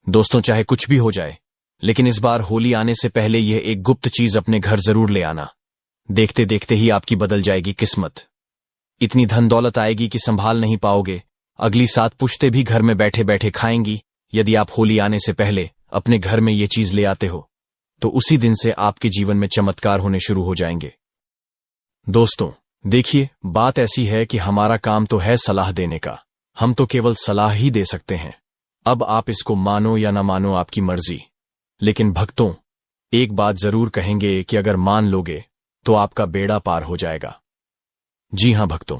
दोस्तों, चाहे कुछ भी हो जाए, लेकिन इस बार होली आने से पहले यह एक गुप्त चीज अपने घर जरूर ले आना। देखते देखते ही आपकी बदल जाएगी किस्मत। इतनी धन दौलत आएगी कि संभाल नहीं पाओगे। अगली 7 पुश्तें भी घर में बैठे बैठे खाएंगी। यदि आप होली आने से पहले अपने घर में ये चीज ले आते हो, तो उसी दिन से आपके जीवन में चमत्कार होने शुरू हो जाएंगे। दोस्तों, देखिए, बात ऐसी है कि हमारा काम तो है सलाह देने का। हम तो केवल सलाह ही दे सकते हैं। अब आप इसको मानो या ना मानो, आपकी मर्जी। लेकिन भक्तों, एक बात जरूर कहेंगे कि अगर मान लोगे तो आपका बेड़ा पार हो जाएगा। जी हां भक्तों,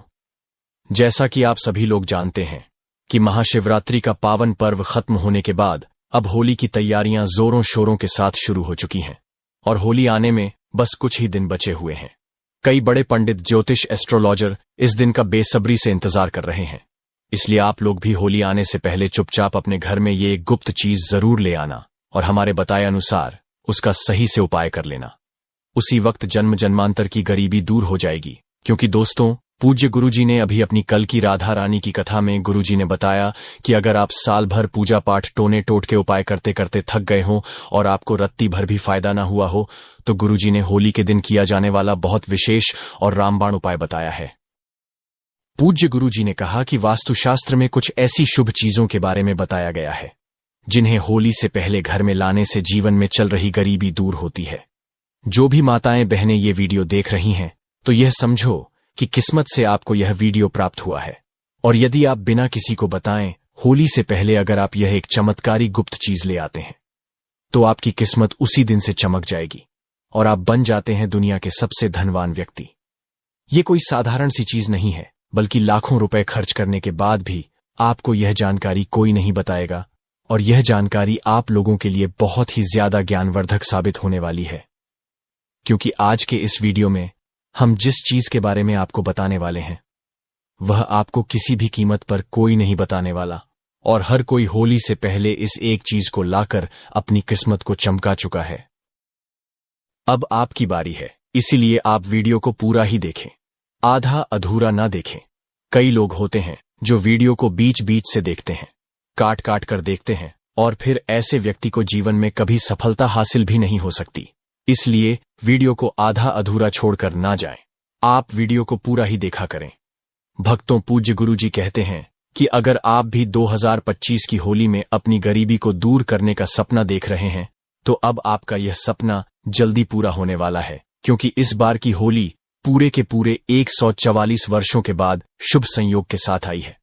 जैसा कि आप सभी लोग जानते हैं कि महाशिवरात्रि का पावन पर्व खत्म होने के बाद अब होली की तैयारियां जोरों शोरों के साथ शुरू हो चुकी हैं और होली आने में बस कुछ ही दिन बचे हुए हैं। कई बड़े पंडित, ज्योतिष, एस्ट्रोलॉजर इस दिन का बेसब्री से इंतजार कर रहे हैं। इसलिए आप लोग भी होली आने से पहले चुपचाप अपने घर में ये एक गुप्त चीज जरूर ले आना और हमारे बताए अनुसार उसका सही से उपाय कर लेना। उसी वक्त जन्म जन्मांतर की गरीबी दूर हो जाएगी। क्योंकि दोस्तों, पूज्य गुरुजी ने अभी अपनी कल की राधा रानी की कथा में गुरुजी ने बताया कि अगर आप साल भर पूजा पाठ टोने टोट के उपाय करते करते थक गए हो और आपको रत्ती भर भी फायदा ना हुआ हो, तो गुरुजी ने होली के दिन किया जाने वाला बहुत विशेष और रामबाण उपाय बताया है। पूज्य गुरुजी ने कहा कि वास्तुशास्त्र में कुछ ऐसी शुभ चीजों के बारे में बताया गया है जिन्हें होली से पहले घर में लाने से जीवन में चल रही गरीबी दूर होती है। जो भी माताएं बहनें ये वीडियो देख रही हैं, तो यह समझो कि किस्मत से आपको यह वीडियो प्राप्त हुआ है। और यदि आप बिना किसी को बताएं होली से पहले अगर आप यह एक चमत्कारी गुप्त चीज ले आते हैं, तो आपकी किस्मत उसी दिन से चमक जाएगी और आप बन जाते हैं दुनिया के सबसे धनवान व्यक्ति। ये कोई साधारण सी चीज नहीं है, बल्कि लाखों रुपए खर्च करने के बाद भी आपको यह जानकारी कोई नहीं बताएगा और यह जानकारी आप लोगों के लिए बहुत ही ज्यादा ज्ञानवर्धक साबित होने वाली है। क्योंकि आज के इस वीडियो में हम जिस चीज के बारे में आपको बताने वाले हैं, वह आपको किसी भी कीमत पर कोई नहीं बताने वाला और हर कोई होली से पहले इस एक चीज को लाकर अपनी किस्मत को चमका चुका है। अब आपकी बारी है, इसीलिए आप वीडियो को पूरा ही देखें, आधा अधूरा ना देखें। कई लोग होते हैं जो वीडियो को बीच बीच से देखते हैं, काट काट कर देखते हैं, और फिर ऐसे व्यक्ति को जीवन में कभी सफलता हासिल भी नहीं हो सकती। इसलिए वीडियो को आधा अधूरा छोड़कर ना जाएं, आप वीडियो को पूरा ही देखा करें। भक्तों, पूज्य गुरुजी कहते हैं कि अगर आप भी 2025 की होली में अपनी गरीबी को दूर करने का सपना देख रहे हैं, तो अब आपका यह सपना जल्दी पूरा होने वाला है। क्योंकि इस बार की होली पूरे के पूरे 144 वर्षों के बाद शुभ संयोग के साथ आई है।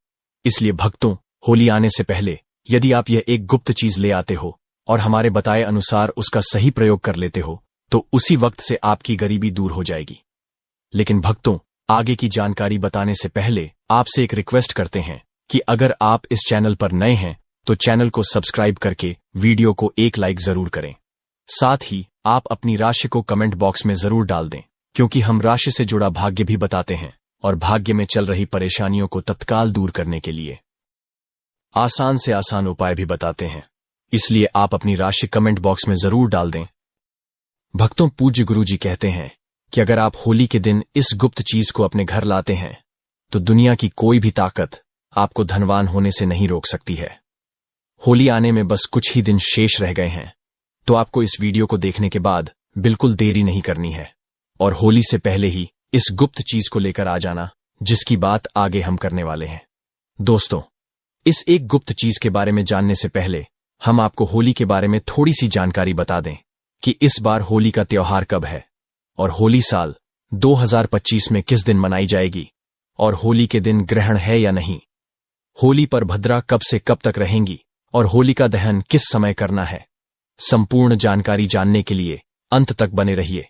इसलिए भक्तों, होली आने से पहले यदि आप यह एक गुप्त चीज ले आते हो और हमारे बताए अनुसार उसका सही प्रयोग कर लेते हो, तो उसी वक्त से आपकी गरीबी दूर हो जाएगी। लेकिन भक्तों, आगे की जानकारी बताने से पहले आपसे एक रिक्वेस्ट करते हैं कि अगर आप इस चैनल पर नए हैं तो चैनल को सब्सक्राइब करके वीडियो को एक लाइक जरूर करें। साथ ही आप अपनी राशि को कमेंट बॉक्स में जरूर डाल दें, क्योंकि हम राशि से जुड़ा भाग्य भी बताते हैं और भाग्य में चल रही परेशानियों को तत्काल दूर करने के लिए आसान से आसान उपाय भी बताते हैं। इसलिए आप अपनी राशि कमेंट बॉक्स में जरूर डाल दें। भक्तों, पूज्य गुरुजी कहते हैं कि अगर आप होली के दिन इस गुप्त चीज को अपने घर लाते हैं, तो दुनिया की कोई भी ताकत आपको धनवान होने से नहीं रोक सकती है। होली आने में बस कुछ ही दिन शेष रह गए हैं, तो आपको इस वीडियो को देखने के बाद बिल्कुल देरी नहीं करनी है और होली से पहले ही इस गुप्त चीज को लेकर आ जाना, जिसकी बात आगे हम करने वाले हैं। दोस्तों, इस एक गुप्त चीज के बारे में जानने से पहले हम आपको होली के बारे में थोड़ी सी जानकारी बता दें कि इस बार होली का त्योहार कब है और होली साल 2025 में किस दिन मनाई जाएगी और होली के दिन ग्रहण है या नहीं। होली पर भद्रा कब से कब तक रहेंगी और होलिका दहन किस समय करना है। संपूर्ण जानकारी जानने के लिए अंत तक बने रहिए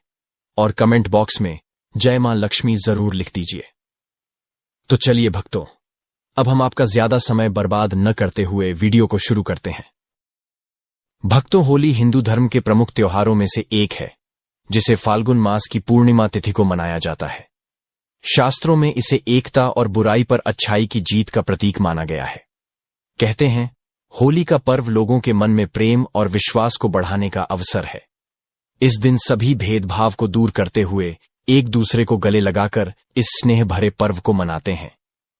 और कमेंट बॉक्स में जय मां लक्ष्मी जरूर लिख दीजिए। तो चलिए भक्तों, अब हम आपका ज्यादा समय बर्बाद न करते हुए वीडियो को शुरू करते हैं। भक्तों, होली हिंदू धर्म के प्रमुख त्योहारों में से एक है, जिसे फाल्गुन मास की पूर्णिमा तिथि को मनाया जाता है। शास्त्रों में इसे एकता और बुराई पर अच्छाई की जीत का प्रतीक माना गया है। कहते हैं, होली का पर्व लोगों के मन में प्रेम और विश्वास को बढ़ाने का अवसर है। इस दिन सभी भेदभाव को दूर करते हुए एक दूसरे को गले लगाकर इस स्नेह भरे पर्व को मनाते हैं।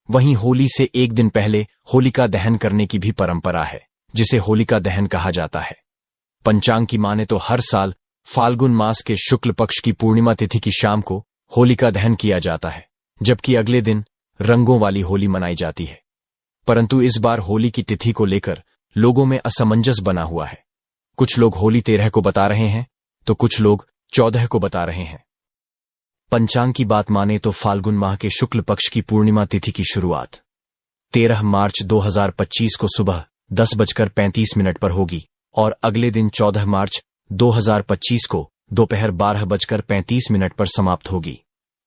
वहीं होली से एक दिन पहले होलिका दहन करने की भी परंपरा है, जिसे होलिका दहन कहा जाता है। पंचांग की माने तो हर साल फाल्गुन मास के शुक्ल पक्ष की पूर्णिमा तिथि की शाम को होलिका दहन किया जाता है, जबकि अगले दिन रंगों वाली होली मनाई जाती है। परंतु इस बार होली की तिथि को लेकर लोगों में असमंजस बना हुआ है। कुछ लोग होली 13 को बता रहे हैं तो कुछ लोग 14 को बता रहे हैं। पंचांग की बात माने तो फाल्गुन माह के शुक्ल पक्ष की पूर्णिमा तिथि की शुरुआत 13 मार्च 2025 को सुबह 10:35 पर होगी और अगले दिन 14 मार्च 2025 को दोपहर 12:35 पर समाप्त होगी।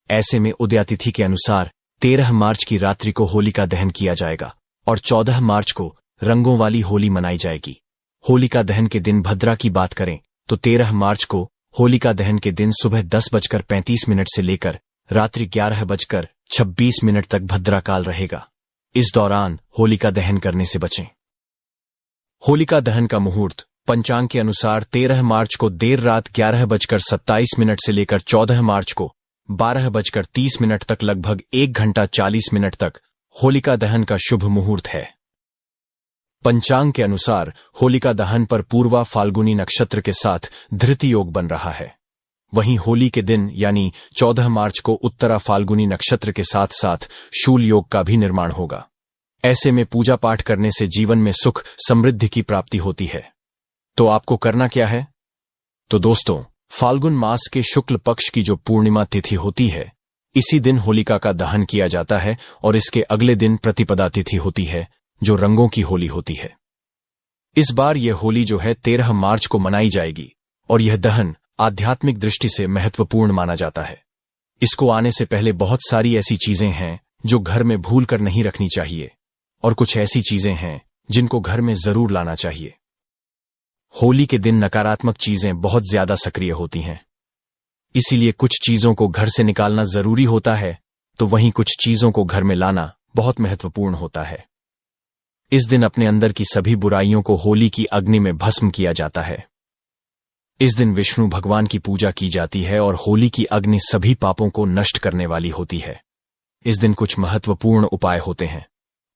ऐसे में उदयातिथि के अनुसार 13 मार्च की रात्रि को होलिका दहन किया जाएगा और 14 मार्च को रंगों वाली होली मनाई जाएगी। होलिका दहन के दिन भद्रा की बात करें तो 13 मार्च को होलिका दहन के दिन सुबह 10:35 से लेकर रात्रि 11:26 तक भद्रा काल रहेगा। इस दौरान होलिका दहन करने से बचें। होलिका दहन का मुहूर्त पंचांग के अनुसार 13 मार्च को देर रात 11:27 से लेकर 14 मार्च को 12:30 तक लगभग 1 घंटा 40 मिनट तक होलिका दहन का शुभ मुहूर्त है। पंचांग के अनुसार होलिका दहन पर पूर्वा फाल्गुनी नक्षत्र के साथ धृति योग बन रहा है। वहीं होली के दिन यानी 14 मार्च को उत्तरा फाल्गुनी नक्षत्र के साथ साथ शूल योग का भी निर्माण होगा। ऐसे में पूजा पाठ करने से जीवन में सुख समृद्धि की प्राप्ति होती है। तो आपको करना क्या है? तो दोस्तों, फाल्गुन मास के शुक्ल पक्ष की जो पूर्णिमा तिथि होती है, इसी दिन होलिका का दहन किया जाता है और इसके अगले दिन प्रतिपदा तिथि होती है, जो रंगों की होली होती है। इस बार यह होली जो है 13 मार्च को मनाई जाएगी और यह दहन आध्यात्मिक दृष्टि से महत्वपूर्ण माना जाता है। इसको आने से पहले बहुत सारी ऐसी चीजें हैं जो घर में भूल कर नहीं रखनी चाहिए और कुछ ऐसी चीजें हैं जिनको घर में जरूर लाना चाहिए। होली के दिन नकारात्मक चीजें बहुत ज्यादा सक्रिय होती हैं, इसीलिए कुछ चीजों को घर से निकालना जरूरी होता है, तो वहीं कुछ चीजों को घर में लाना बहुत महत्वपूर्ण होता है। इस दिन अपने अंदर की सभी बुराइयों को होली की अग्नि में भस्म किया जाता है। इस दिन विष्णु भगवान की पूजा की जाती है और होली की अग्नि सभी पापों को नष्ट करने वाली होती है। इस दिन कुछ महत्वपूर्ण उपाय होते हैं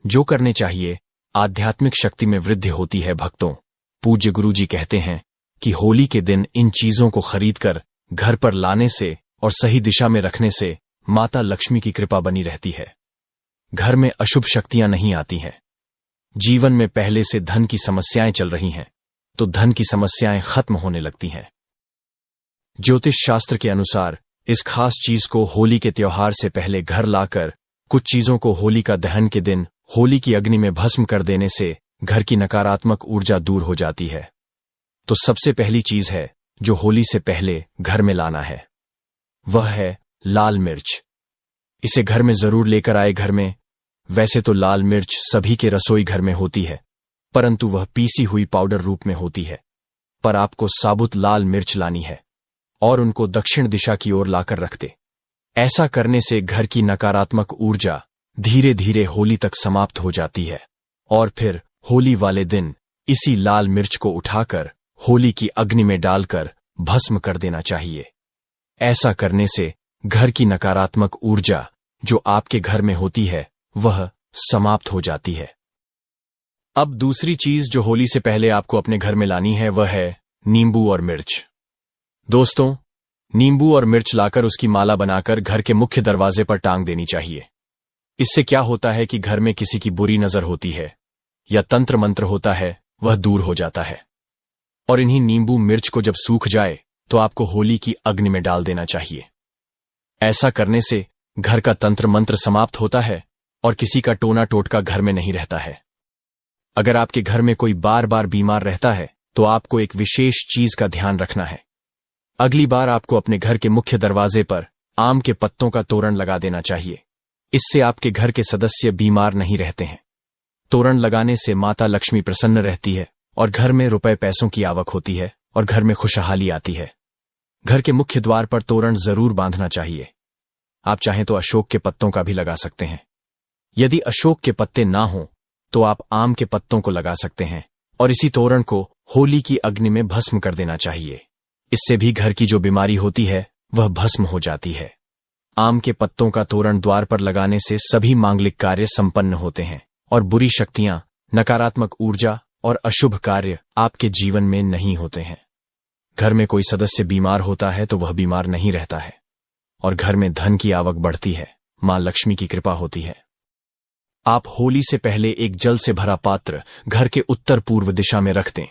जो करने चाहिए। आध्यात्मिक शक्ति में वृद्धि होती है भक्तों। पूज्य गुरु जी कहते हैं कि होली के दिन इन चीजों को खरीदकर घर पर लाने से और सही दिशा में रखने से माता लक्ष्मी की कृपा बनी रहती है। घर में अशुभ शक्तियां नहीं आती हैं। जीवन में पहले से धन की समस्याएं चल रही हैं तो धन की समस्याएं खत्म होने लगती हैं। ज्योतिष शास्त्र के अनुसार इस खास चीज को होली के त्योहार से पहले घर लाकर कुछ चीजों को होलिका दहन के दिन होली की अग्नि में भस्म कर देने से घर की नकारात्मक ऊर्जा दूर हो जाती है। तो सबसे पहली चीज है जो होली से पहले घर में लाना है, वह है लाल मिर्च। इसे घर में जरूर लेकर आए। घर में वैसे तो लाल मिर्च सभी के रसोई घर में होती है, परंतु वह पीसी हुई पाउडर रूप में होती है। पर आपको साबुत लाल मिर्च लानी है और उनको दक्षिण दिशा की ओर लाकर रख दे। ऐसा करने से घर की नकारात्मक ऊर्जा धीरे धीरे होली तक समाप्त हो जाती है और फिर होली वाले दिन इसी लाल मिर्च को उठाकर होली की अग्नि में डालकर भस्म कर देना चाहिए। ऐसा करने से घर की नकारात्मक ऊर्जा जो आपके घर में होती है वह समाप्त हो जाती है। अब दूसरी चीज जो होली से पहले आपको अपने घर में लानी है वह है नींबू और मिर्च। दोस्तों, नींबू और मिर्च लाकर उसकी माला बनाकर घर के मुख्य दरवाजे पर टांग देनी चाहिए। इससे क्या होता है कि घर में किसी की बुरी नजर होती है या तंत्र मंत्र होता है, वह दूर हो जाता है। और इन्हीं नींबू मिर्च को जब सूख जाए तो आपको होली की अग्नि में डाल देना चाहिए। ऐसा करने से घर का तंत्र मंत्र समाप्त होता है और किसी का टोना टोटका घर में नहीं रहता है। अगर आपके घर में कोई बार बार बीमार रहता है तो आपको एक विशेष चीज का ध्यान रखना है। अगली बार आपको अपने घर के मुख्य दरवाजे पर आम के पत्तों का तोरण लगा देना चाहिए। इससे आपके घर के सदस्य बीमार नहीं रहते हैं। तोरण लगाने से माता लक्ष्मी प्रसन्न रहती है और घर में रुपए पैसों की आवक होती है और घर में खुशहाली आती है। घर के मुख्य द्वार पर तोरण जरूर बांधना चाहिए। आप चाहें तो अशोक के पत्तों का भी लगा सकते हैं। यदि अशोक के पत्ते ना हो तो आप आम के पत्तों को लगा सकते हैं और इसी तोरण को होली की अग्नि में भस्म कर देना चाहिए। इससे भी घर की जो बीमारी होती है वह भस्म हो जाती है। आम के पत्तों का तोरण द्वार पर लगाने से सभी मांगलिक कार्य संपन्न होते हैं और बुरी शक्तियां, नकारात्मक ऊर्जा और अशुभ कार्य आपके जीवन में नहीं होते हैं। घर में कोई सदस्य बीमार होता है तो वह बीमार नहीं रहता है, और घर में धन की आवक बढ़ती है, मां लक्ष्मी की कृपा होती है। आप होली से पहले एक जल से भरा पात्र घर के उत्तर पूर्व दिशा में रख दें।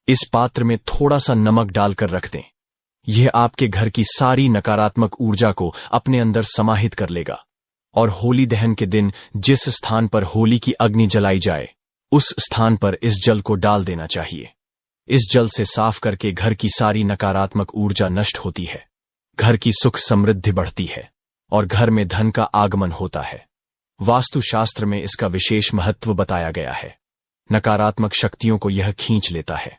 इस पात्र में थोड़ा सा नमक डालकर रख दें। यह आपके घर की सारी नकारात्मक ऊर्जा को अपने अंदर समाहित कर लेगा, और होली दहन के दिन जिस स्थान पर होली की अग्नि जलाई जाए उस स्थान पर इस जल को डाल देना चाहिए। इस जल से साफ करके घर की सारी नकारात्मक ऊर्जा नष्ट होती है, घर की सुख समृद्धि बढ़ती है और घर में धन का आगमन होता है। वास्तुशास्त्र में इसका विशेष महत्व बताया गया है। नकारात्मक शक्तियों को यह खींच लेता है।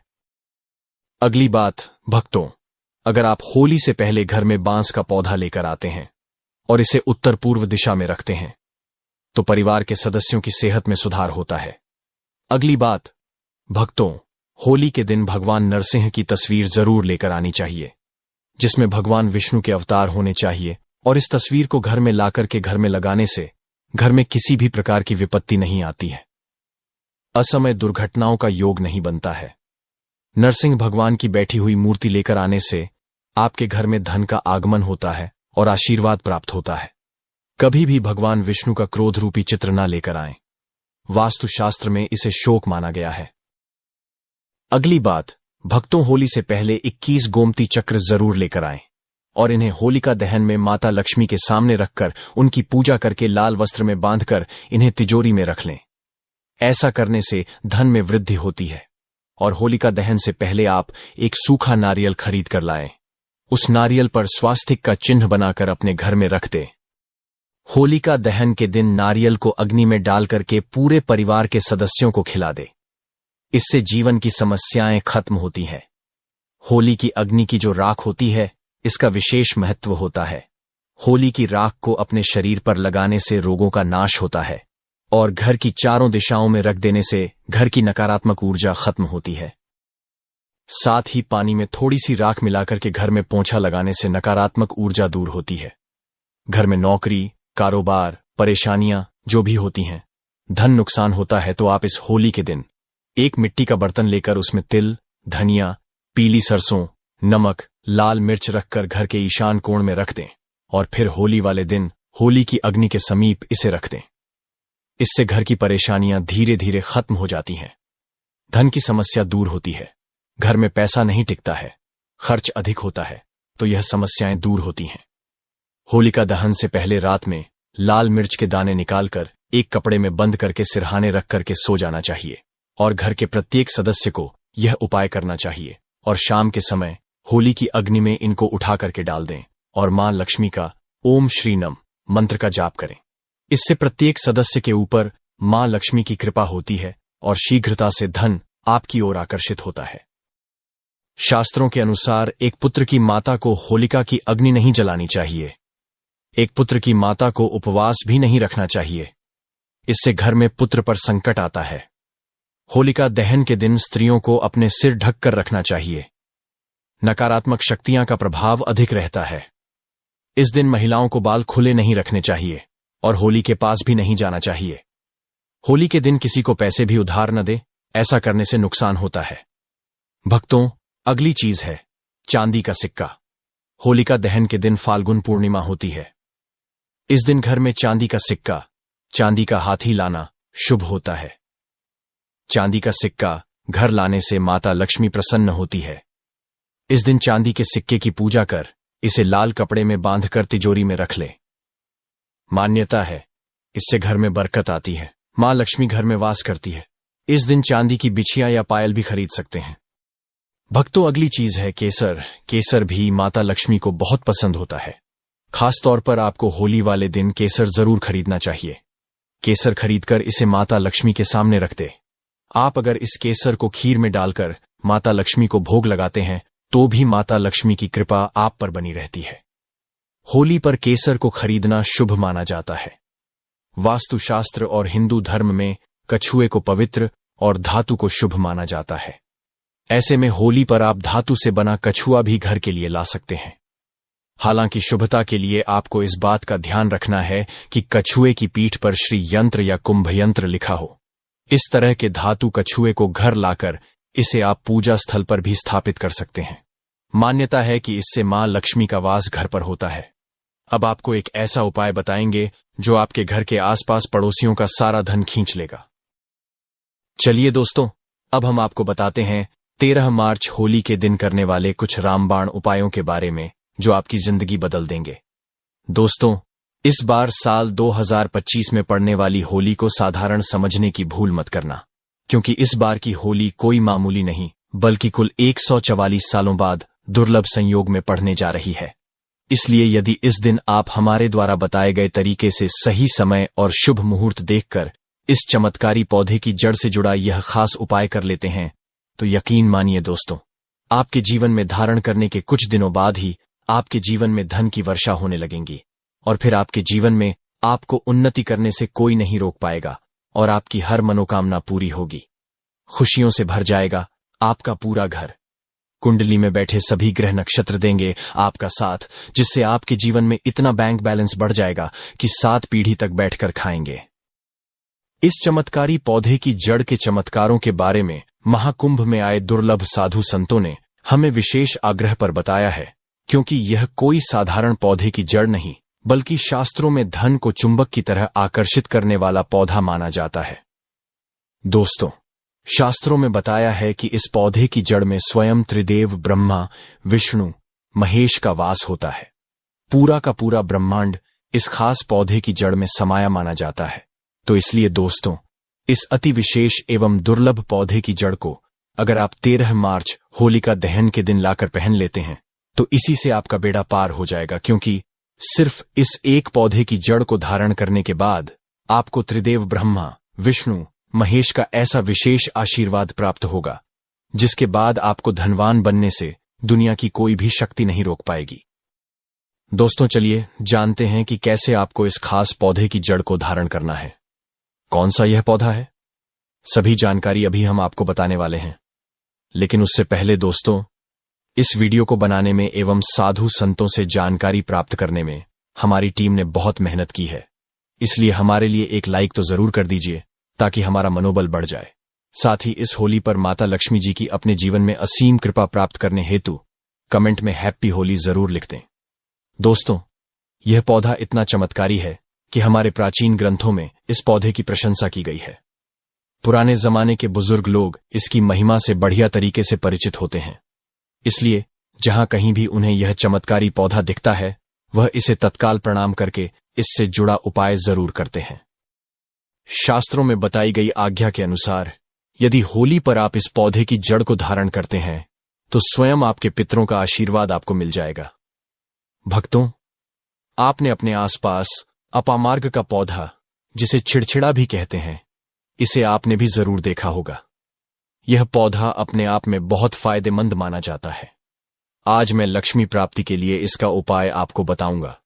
अगली बात, भक्तों, अगर आप होली से पहले घर में बांस का पौधा लेकर आते हैं और इसे उत्तर पूर्व दिशा में रखते हैं तो परिवार के सदस्यों की सेहत में सुधार होता है। अगली बात, भक्तों, होली के दिन भगवान नरसिंह की तस्वीर जरूर लेकर आनी चाहिए, जिसमें भगवान विष्णु के अवतार होने चाहिए, और इस तस्वीर को घर में लाकर के घर में लगाने से घर में किसी भी प्रकार की विपत्ति नहीं आती है, असमय दुर्घटनाओं का योग नहीं बनता है। नरसिंह भगवान की बैठी हुई मूर्ति लेकर आने से आपके घर में धन का आगमन होता है और आशीर्वाद प्राप्त होता है। कभी भी भगवान विष्णु का क्रोध रूपी चित्र न लेकर आएं। वास्तुशास्त्र में इसे शोक माना गया है। अगली बात, भक्तों, होली से पहले 21 गोमती चक्र जरूर लेकर आएं और इन्हें होलिका दहन में माता लक्ष्मी के सामने रखकर उनकी पूजा करके लाल वस्त्र में बांधकर इन्हें तिजोरी में रख लें। ऐसा करने से धन में वृद्धि होती है। और होलिका दहन से पहले आप एक सूखा नारियल खरीद कर लाएं। उस नारियल पर स्वास्तिक का चिन्ह बनाकर अपने घर में रख दें। होलिका दहन के दिन नारियल को अग्नि में डाल करके पूरे परिवार के सदस्यों को खिला दे। इससे जीवन की समस्याएं खत्म होती हैं। होली की अग्नि की जो राख होती है, इसका विशेष महत्व होता है। होली की राख को अपने शरीर पर लगाने से रोगों का नाश होता है, और घर की चारों दिशाओं में रख देने से घर की नकारात्मक ऊर्जा खत्म होती है। साथ ही पानी में थोड़ी सी राख मिलाकर के घर में पोंछा लगाने से नकारात्मक ऊर्जा दूर होती है। घर में नौकरी, कारोबार, परेशानियां जो भी होती हैं, धन नुकसान होता है, तो आप इस होली के दिन एक मिट्टी का बर्तन लेकर उसमें तिल, धनिया, पीली सरसों, नमक, लाल मिर्च रखकर घर के ईशान कोण में रख दें, और फिर होली वाले दिन होली की अग्नि के समीप इसे रख दें। इससे घर की परेशानियां धीरे धीरे खत्म हो जाती हैं। धन की समस्या दूर होती है। घर में पैसा नहीं टिकता है, खर्च अधिक होता है, तो यह समस्याएं दूर होती हैं। होलिका दहन से पहले रात में लाल मिर्च के दाने निकालकर एक कपड़े में बंद करके सिरहाने रख करके सो जाना चाहिए, और घर के प्रत्येक सदस्य को यह उपाय करना चाहिए, और शाम के समय होली की अग्नि में इनको उठा करके डाल दें और मां लक्ष्मी का ओम श्री नम मंत्र का जाप करें। इससे प्रत्येक सदस्य के ऊपर मां लक्ष्मी की कृपा होती है और शीघ्रता से धन आपकी ओर आकर्षित होता है। शास्त्रों के अनुसार एक पुत्र की माता को होलिका की अग्नि नहीं जलानी चाहिए। एक पुत्र की माता को उपवास भी नहीं रखना चाहिए। इससे घर में पुत्र पर संकट आता है। होलिका दहन के दिन स्त्रियों को अपने सिर ढक कर रखना चाहिए। नकारात्मक शक्तियां का प्रभाव अधिक रहता है। इस दिन महिलाओं को बाल खुले नहीं रखने चाहिए और होली के पास भी नहीं जाना चाहिए। होली के दिन किसी को पैसे भी उधार न दे, ऐसा करने से नुकसान होता है। भक्तों, अगली चीज है चांदी का सिक्का। होलिका दहन के दिन फाल्गुन पूर्णिमा होती है। इस दिन घर में चांदी का सिक्का, चांदी का हाथी लाना शुभ होता है। चांदी का सिक्का घर लाने से माता लक्ष्मी प्रसन्न होती है। इस दिन चांदी के सिक्के की पूजा कर इसे लाल कपड़े में बांधकर तिजोरी में रख ले। मान्यता है इससे घर में बरकत आती है, मां लक्ष्मी घर में वास करती है। इस दिन चांदी की बिछिया या पायल भी खरीद सकते हैं। भक्तों, अगली चीज है केसर। केसर भी माता लक्ष्मी को बहुत पसंद होता है। खासतौर पर आपको होली वाले दिन केसर जरूर खरीदना चाहिए। केसर खरीदकर इसे माता लक्ष्मी के सामने रख दे। आप अगर इस केसर को खीर में डालकर माता लक्ष्मी को भोग लगाते हैं तो भी माता लक्ष्मी की कृपा आप पर बनी रहती है। होली पर केसर को खरीदना शुभ माना जाता है। वास्तुशास्त्र और हिंदू धर्म में कछुए को पवित्र और धातु को शुभ माना जाता है। ऐसे में होली पर आप धातु से बना कछुआ भी घर के लिए ला सकते हैं। हालांकि शुभता के लिए आपको इस बात का ध्यान रखना है कि कछुए की पीठ पर श्री यंत्र या कुंभ यंत्र लिखा हो। इस तरह के धातु कछुए को घर लाकर इसे आप पूजा स्थल पर भी स्थापित कर सकते हैं। मान्यता है कि इससे मां लक्ष्मी का वास घर पर होता है। अब आपको एक ऐसा उपाय बताएंगे जो आपके घर के आसपास पड़ोसियों का सारा धन खींच लेगा। चलिए दोस्तों, अब हम आपको बताते हैं 13 मार्च होली के दिन करने वाले कुछ रामबाण उपायों के बारे में जो आपकी जिंदगी बदल देंगे। दोस्तों, इस बार साल 2025 में पड़ने वाली होली को साधारण समझने की भूल मत करना, क्योंकि इस बार की होली कोई मामूली नहीं बल्कि कुल 144 सालों बाद दुर्लभ संयोग में पड़ने जा रही है। इसलिए यदि इस दिन आप हमारे द्वारा बताए गए तरीके से सही समय और शुभ मुहूर्त देखकर इस चमत्कारी पौधे की जड़ से जुड़ा यह खास उपाय कर लेते हैं, तो यकीन मानिए दोस्तों, आपके जीवन में धारण करने के कुछ दिनों बाद ही आपके जीवन में धन की वर्षा होने लगेंगी और फिर आपके जीवन में आपको उन्नति करने से कोई नहीं रोक पाएगा और आपकी हर मनोकामना पूरी होगी। खुशियों से भर जाएगा आपका पूरा घर। कुंडली में बैठे सभी ग्रह नक्षत्र देंगे आपका साथ, जिससे आपके जीवन में इतना बैंक बैलेंस बढ़ जाएगा कि 7 पीढ़ी तक बैठकर खाएंगे। इस चमत्कारी पौधे की जड़ के चमत्कारों के बारे में महाकुंभ में आए दुर्लभ साधु संतों ने हमें विशेष आग्रह पर बताया है, क्योंकि यह कोई साधारण पौधे की जड़ नहीं बल्कि शास्त्रों में धन को चुंबक की तरह आकर्षित करने वाला पौधा माना जाता है। दोस्तों, शास्त्रों में बताया है कि इस पौधे की जड़ में स्वयं त्रिदेव ब्रह्मा, विष्णु, महेश का वास होता है। पूरा का पूरा ब्रह्मांड इस खास पौधे की जड़ में समाया माना जाता है। तो इसलिए दोस्तों, इस अति विशेष एवं दुर्लभ पौधे की जड़ को अगर आप 13 मार्च होलिका दहन के दिन लाकर पहन लेते हैं तो इसी से आपका बेड़ा पार हो जाएगा, क्योंकि सिर्फ इस एक पौधे की जड़ को धारण करने के बाद आपको त्रिदेव ब्रह्मा, विष्णु, महेश का ऐसा विशेष आशीर्वाद प्राप्त होगा जिसके बाद आपको धनवान बनने से दुनिया की कोई भी शक्ति नहीं रोक पाएगी। दोस्तों, चलिए जानते हैं कि कैसे आपको इस खास पौधे की जड़ को धारण करना है। कौन सा यह पौधा है, सभी जानकारी अभी हम आपको बताने वाले हैं। लेकिन उससे पहले दोस्तों, इस वीडियो को बनाने में एवं साधु संतों से जानकारी प्राप्त करने में हमारी टीम ने बहुत मेहनत की है, इसलिए हमारे लिए एक लाइक तो जरूर कर दीजिए ताकि हमारा मनोबल बढ़ जाए। साथ ही इस होली पर माता लक्ष्मी जी की अपने जीवन में असीम कृपा प्राप्त करने हेतु कमेंट में हैप्पी होली जरूर लिख दें। दोस्तों, यह पौधा इतना चमत्कारी है कि हमारे प्राचीन ग्रंथों में इस पौधे की प्रशंसा की गई है। पुराने जमाने के बुजुर्ग लोग इसकी महिमा से बढ़िया तरीके से परिचित होते हैं, इसलिए जहां कहीं भी उन्हें यह चमत्कारी पौधा दिखता है वह इसे तत्काल प्रणाम करके इससे जुड़ा उपाय जरूर करते हैं। शास्त्रों में बताई गई आज्ञा के अनुसार यदि होली पर आप इस पौधे की जड़ को धारण करते हैं तो स्वयं आपके पितरों का आशीर्वाद आपको मिल जाएगा। भक्तों, आपने अपने आसपास अपामार्ग का पौधा, जिसे चिड़चिड़ा भी कहते हैं, इसे आपने भी जरूर देखा होगा। यह पौधा अपने आप में बहुत फायदेमंद माना जाता है। आज मैं लक्ष्मी प्राप्ति के लिए इसका उपाय आपको बताऊंगा,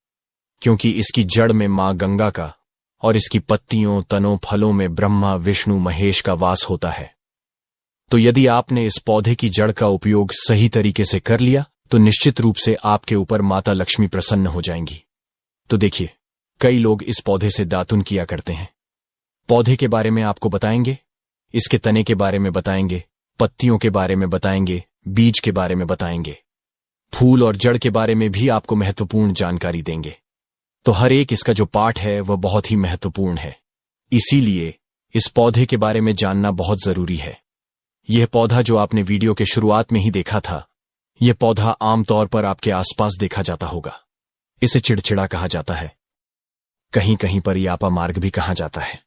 क्योंकि इसकी जड़ में मां गंगा का और इसकी पत्तियों, तनों, फलों में ब्रह्मा, विष्णु, महेश का वास होता है। तो यदि आपने इस पौधे की जड़ का उपयोग सही तरीके से कर लिया तो निश्चित रूप से आपके ऊपर माता लक्ष्मी प्रसन्न हो जाएंगी। तो देखिए, कई लोग इस पौधे से दातुन किया करते हैं। पौधे के बारे में आपको बताएंगे, इसके तने के बारे में बताएंगे, पत्तियों के बारे में बताएंगे, बीज के बारे में बताएंगे, फूल और जड़ के बारे में भी आपको महत्वपूर्ण जानकारी देंगे। तो हर एक इसका जो पार्ट है वह बहुत ही महत्वपूर्ण है, इसीलिए इस पौधे के बारे में जानना बहुत जरूरी है। यह पौधा जो आपने वीडियो के शुरुआत में ही देखा था, यह पौधा आमतौर पर आपके आसपास देखा जाता होगा। इसे चिड़चिड़ा कहा जाता है, कहीं कहीं पर यापा मार्ग भी कहा जाता है।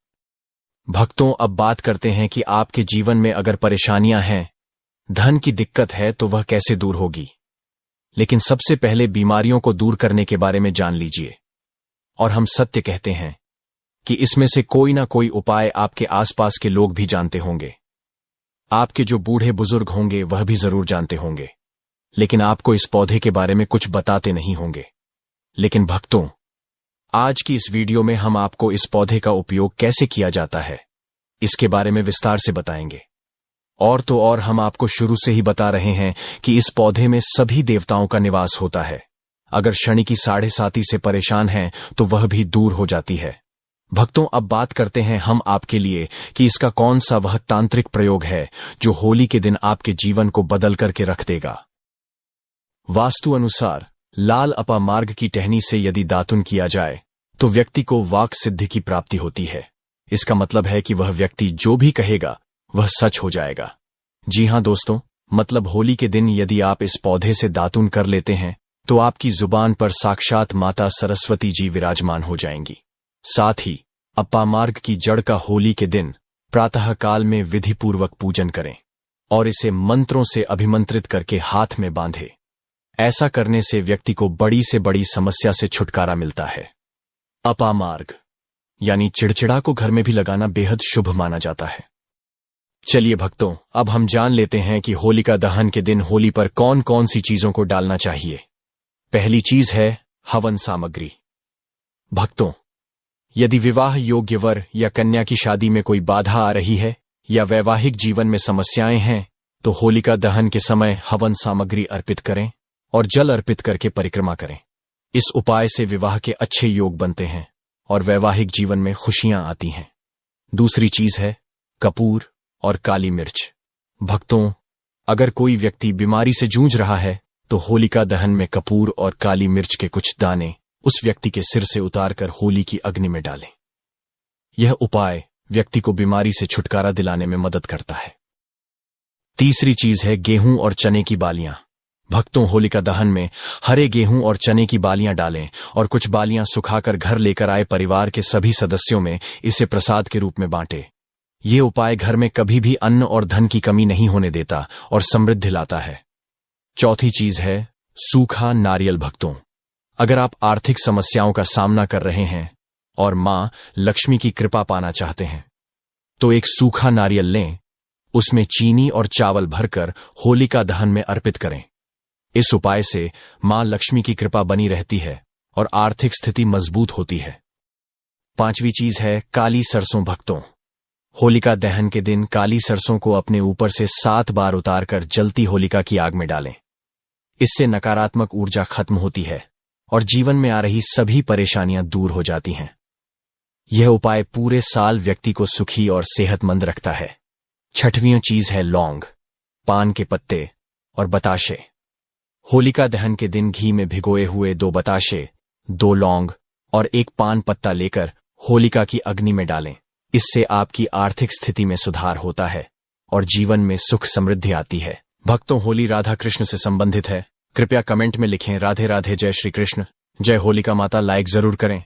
भक्तों, अब बात करते हैं कि आपके जीवन में अगर परेशानियां हैं, धन की दिक्कत है तो वह कैसे दूर होगी। लेकिन सबसे पहले बीमारियों को दूर करने के बारे में जान लीजिए। और हम सत्य कहते हैं कि इसमें से कोई ना कोई उपाय आपके आसपास के लोग भी जानते होंगे। आपके जो बूढ़े बुजुर्ग होंगे वह भी जरूर जानते होंगे, लेकिन आपको इस पौधे के बारे में कुछ बताते नहीं होंगे। लेकिन भक्तों, आज की इस वीडियो में हम आपको इस पौधे का उपयोग कैसे किया जाता है, इसके बारे में विस्तार से बताएंगे। और तो और हम आपको शुरू से ही बता रहे हैं कि इस पौधे में सभी देवताओं का निवास होता है। अगर शनि की 7.5 से परेशान हैं तो वह भी दूर हो जाती है। भक्तों, अब बात करते हैं हम आपके लिए कि इसका कौन सा वह तांत्रिक प्रयोग है जो होली के दिन आपके जीवन को बदल करके रख देगा। वास्तु अनुसार लाल अपामार्ग की टहनी से यदि दातुन किया जाए तो व्यक्ति को वाक सिद्धि की प्राप्ति होती है। इसका मतलब है कि वह व्यक्ति जो भी कहेगा वह सच हो जाएगा। जी हां दोस्तों, मतलब होली के दिन यदि आप इस पौधे से दातुन कर लेते हैं तो आपकी जुबान पर साक्षात माता सरस्वती जी विराजमान हो जाएंगी। साथ ही अपामार्ग की जड़ का होली के दिन प्रातः काल में विधिपूर्वक पूजन करें और इसे मंत्रों से अभिमंत्रित करके हाथ में बांधे। ऐसा करने से व्यक्ति को बड़ी से बड़ी समस्या से छुटकारा मिलता है। अपामार्ग यानी चिड़चिड़ा को घर में भी लगाना बेहद शुभ माना जाता है। चलिए भक्तों, अब हम जान लेते हैं कि होलिका दहन के दिन होली पर कौन कौन सी चीजों को डालना चाहिए। पहली चीज है हवन सामग्री। भक्तों, यदि विवाह योग्य वर या कन्या की शादी में कोई बाधा आ रही है या वैवाहिक जीवन में समस्याएं हैं तो होलिका दहन के समय हवन सामग्री अर्पित करें और जल अर्पित करके परिक्रमा करें। इस उपाय से विवाह के अच्छे योग बनते हैं और वैवाहिक जीवन में खुशियां आती हैं। दूसरी चीज है कपूर और काली मिर्च। भक्तों, अगर कोई व्यक्ति बीमारी से जूझ रहा है तो होलिका दहन में कपूर और काली मिर्च के कुछ दाने उस व्यक्ति के सिर से उतारकर होली की अग्नि में डालें। यह उपाय व्यक्ति को बीमारी से छुटकारा दिलाने में मदद करता है। तीसरी चीज है गेहूं और चने की बालियां। भक्तों, होलिका दहन में हरे गेहूं और चने की बालियां डालें और कुछ बालियां सुखाकर घर लेकर आए परिवार के सभी सदस्यों में इसे प्रसाद के रूप में बांटे। ये उपाय घर में कभी भी अन्न और धन की कमी नहीं होने देता और समृद्धि लाता है। चौथी चीज है सूखा नारियल। भक्तों, अगर आप आर्थिक समस्याओं का सामना कर रहे हैं और मां लक्ष्मी की कृपा पाना चाहते हैं तो एक सूखा नारियल लें, उसमें चीनी और चावल भरकर होलिका दहन में अर्पित करें। इस उपाय से मां लक्ष्मी की कृपा बनी रहती है और आर्थिक स्थिति मजबूत होती है। पांचवी चीज है काली सरसों। भक्तों, होलिका दहन के दिन काली सरसों को अपने ऊपर से 7 बार उतारकर जलती होलिका की आग में डालें। इससे नकारात्मक ऊर्जा खत्म होती है और जीवन में आ रही सभी परेशानियां दूर हो जाती हैं। यह उपाय पूरे साल व्यक्ति को सुखी और सेहतमंद रखता है। छठवीं चीज है लौंग, पान के पत्ते और बताशे। होलिका दहन के दिन घी में भिगोए हुए 2 बताशे, 2 लौंग और 1 पान पत्ता लेकर होलिका की अग्नि में डालें। इससे आपकी आर्थिक स्थिति में सुधार होता है और जीवन में सुख समृद्धि आती है। भक्तों, होली राधा कृष्ण से संबंधित है। कृपया कमेंट में लिखें राधे राधे, जय श्री कृष्ण, जय होलिका माता। लाइक जरूर करें।